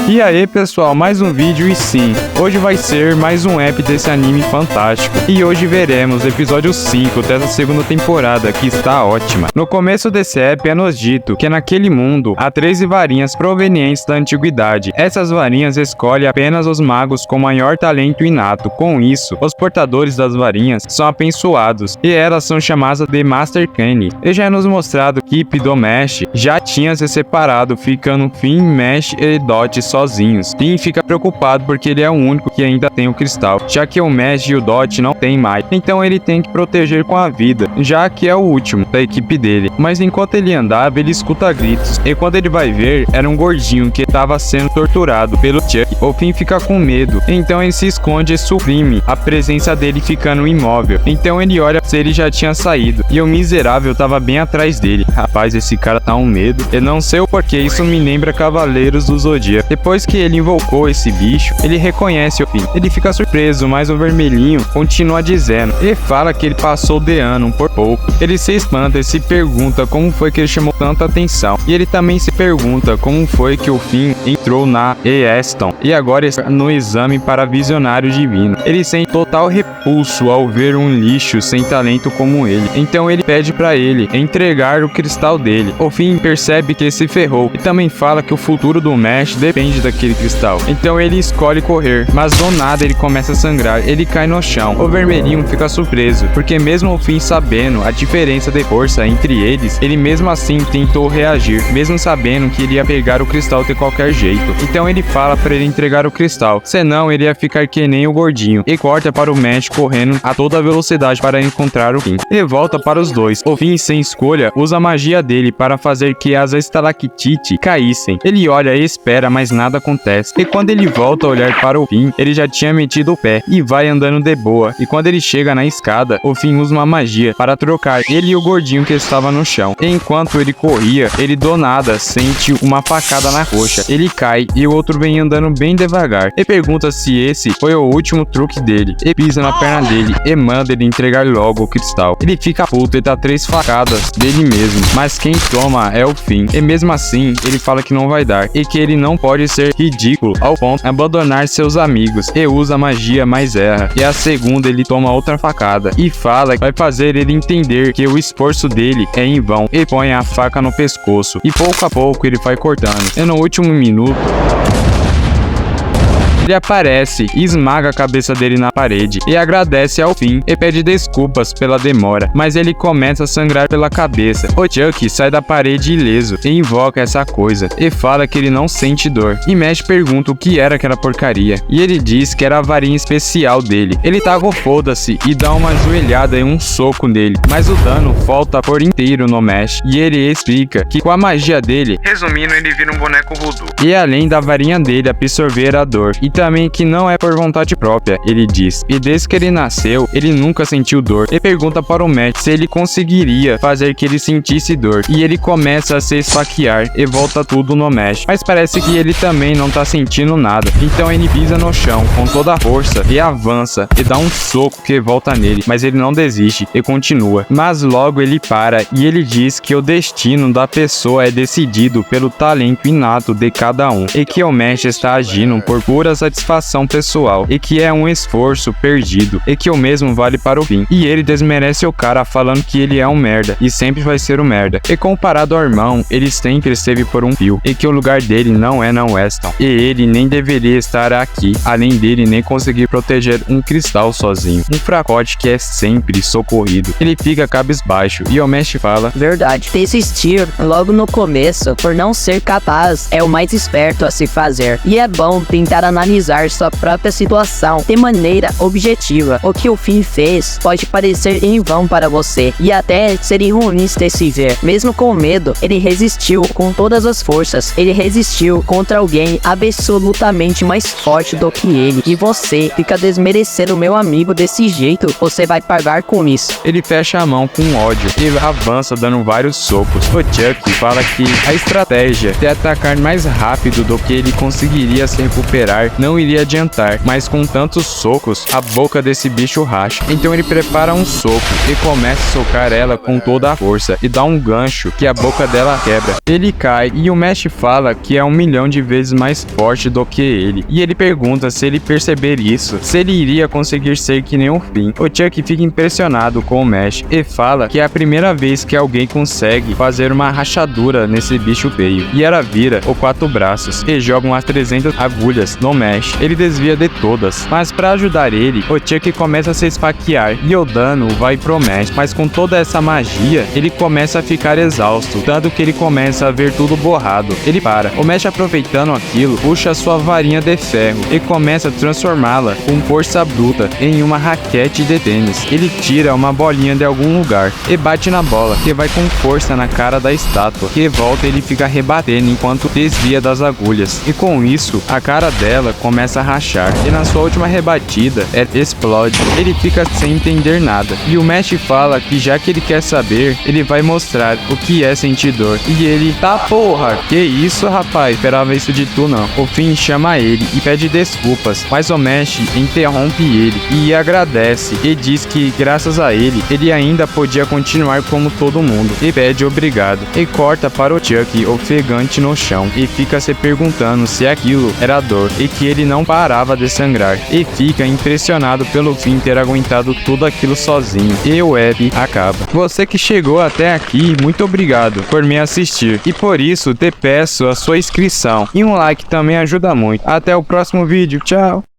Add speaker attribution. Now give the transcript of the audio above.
Speaker 1: E aí pessoal, mais um vídeo e sim, hoje vai ser mais um app desse anime fantástico. E hoje veremos o episódio 5 dessa segunda temporada, que está ótima. No começo desse app é nos dito que naquele mundo há 13 varinhas provenientes da antiguidade. Essas varinhas escolhem apenas os magos com maior talento inato. Com isso, os portadores das varinhas são abençoados e elas são chamadas de Master Cane. E já é nos mostrado que Ip do Mesh já tinha se separado, ficando Finn, Mesh e Dot sozinhos. Finn fica preocupado porque ele é o único que ainda tem o cristal, já que o Mesh e o Dot não tem mais. Então ele tem que proteger com a vida, já que é o último da equipe dele. Mas enquanto ele andava, ele escuta gritos. E quando ele vai ver, era um gordinho que estava sendo torturado pelo Chuck. O Finn fica com medo, então ele se esconde e suprime a presença dele, ficando imóvel. Então ele olha se ele já tinha saído, e o miserável estava bem atrás dele. Rapaz, esse cara tá um medo. Eu não sei o porquê, isso me lembra Cavaleiros do Zodíaco. Depois que ele invocou esse bicho, ele reconhece o Finn. Ele fica surpreso, mas o vermelhinho continua dizendo. Ele fala que ele passou de ano por pouco. Ele se espanta e se pergunta como foi que ele chamou tanta atenção. E ele também se pergunta como foi que o Finn entrou na Easton e agora está no exame para visionário divino. Ele sente total repulso ao ver um lixo sem talento como ele. Então ele pede para ele entregar o cristal dele. O Finn percebe que se ferrou e também fala que o futuro do Mesh depende daquele cristal. Então ele escolhe correr, mas do nada ele começa a sangrar. Ele cai no chão. O vermelhinho fica surpreso, porque mesmo o Finn sabendo a diferença de força entre eles, ele mesmo assim tentou reagir, mesmo sabendo que ele ia pegar o cristal de qualquer jeito. Então ele fala para ele entregar o cristal, senão ele ia ficar que nem o gordinho, e corta para o Mesh correndo a toda velocidade para encontrar o Finn. E volta para os dois. O Finn, sem escolha, usa a magia dele para fazer que as estalactites caíssem. Ele olha e espera, mas nada acontece. E quando ele volta a olhar para o Finn, ele já tinha metido o pé e vai andando de boa. E quando ele chega na escada, o Finn usa uma magia para trocar ele e o gordinho que estava no chão. E enquanto ele corria, ele do nada sente uma facada na coxa. Ele cai e o outro vem andando bem devagar. E pergunta se esse foi o último truque dele. E pisa na perna dele e manda ele entregar logo o cristal. Ele fica puto e dá 3 facadas dele mesmo, mas quem toma é o Finn. E mesmo assim, ele fala que não vai dar e que ele não pode ser ridículo ao ponto de abandonar seus amigos. E usa a magia, mas erra. E a segunda ele toma outra facada e fala que vai fazer ele entender que o esforço dele é em vão, e põe a faca no pescoço. E pouco a pouco ele vai cortando. E no último minuto ele aparece e esmaga a cabeça dele na parede e agradece ao Finn e pede desculpas pela demora, mas ele começa a sangrar pela cabeça. O Chuck sai da parede ileso e invoca essa coisa e fala que ele não sente dor. E Mesh pergunta o que era aquela porcaria e ele diz que era a varinha especial dele. Ele taca o foda-se e dá uma joelhada e um soco nele, mas o dano volta por inteiro no Mesh e ele explica que com a magia dele, resumindo, ele vira um boneco voodoo. E além da varinha dele absorver a dor, e também que não é por vontade própria, ele diz. E desde que ele nasceu, ele nunca sentiu dor. E pergunta para o Mesh se ele conseguiria fazer que ele sentisse dor. E ele começa a se esfaquear e volta tudo no Mesh. Mas parece que ele também não tá sentindo nada. Então ele pisa no chão com toda a força e avança e dá um soco que volta nele. Mas ele não desiste e continua. Mas logo ele para e ele diz que o destino da pessoa é decidido pelo talento inato de cada um. E que o Mesh está agindo por pura satisfação pessoal e que é um esforço perdido e que o mesmo vale para o Finn. E ele desmerece o cara falando que ele é um merda e sempre vai ser um merda. E comparado ao irmão, ele sempre esteve por um fio e que o lugar dele não é na Weston e ele nem deveria estar aqui, além dele nem conseguir proteger um cristal sozinho. Um fracote que é sempre socorrido. Ele fica cabisbaixo e o Mesh fala:
Speaker 2: verdade, desistir logo no começo por não ser capaz é o mais esperto a se fazer. E é bom tentar analisar sua própria situação de maneira objetiva. O que o Finn fez pode parecer em vão para você e até ser ruim de se ver. Mesmo com medo, ele resistiu com todas as forças. Ele resistiu contra alguém absolutamente mais forte do que ele. E você fica desmerecendo meu amigo desse jeito, você vai pagar com isso.
Speaker 1: Ele fecha a mão com ódio e avança dando vários socos. O Chuck fala que a estratégia de atacar mais rápido do que ele conseguiria se recuperar não iria adiantar, mas com tantos socos, a boca desse bicho racha. Então ele prepara um soco e começa a socar ela com toda a força e dá um gancho que a boca dela quebra. Ele cai e o Mesh fala que é 1 milhão de vezes mais forte do que ele. E ele pergunta se ele perceber isso, se ele iria conseguir ser que nem o Finn. O Chuck fica impressionado com o Mesh e fala que é a primeira vez que alguém consegue fazer uma rachadura nesse bicho feio. E ela vira o 4 braços e joga umas 300 agulhas no Mesh. Ele desvia de todas, mas para ajudar ele, o Chuck começa a se esfaquear e o dano vai pro Mesh. Mas com toda essa magia, ele começa a ficar exausto, tanto que ele começa a ver tudo borrado. Ele para. O Mesh, aproveitando aquilo, puxa sua varinha de ferro e começa a transformá-la com força bruta em uma raquete de tênis. Ele tira uma bolinha de algum lugar e bate na bola, que vai com força na cara da estátua, que volta e ele fica rebatendo enquanto desvia das agulhas. E com isso, a cara dela começa a rachar e na sua última rebatida, ela explode. Ele fica sem entender nada. E o Mesh fala que já que ele quer saber, ele vai mostrar o que é sentir dor. E ele, tá porra, que isso rapaz, esperava isso de tu não. O Finn chama ele e pede desculpas, mas o Mesh interrompe ele e agradece e diz que graças a ele, ele ainda podia continuar como todo mundo e pede obrigado. E corta para o Chuck ofegante no chão e fica se perguntando se aquilo era dor e que ele não parava de sangrar e fica impressionado pelo Finn ter aguentado tudo aquilo sozinho. E o app acaba. Você que chegou até aqui, muito obrigado por me assistir e por isso te peço a sua inscrição e um like também ajuda muito. Até o próximo vídeo, tchau!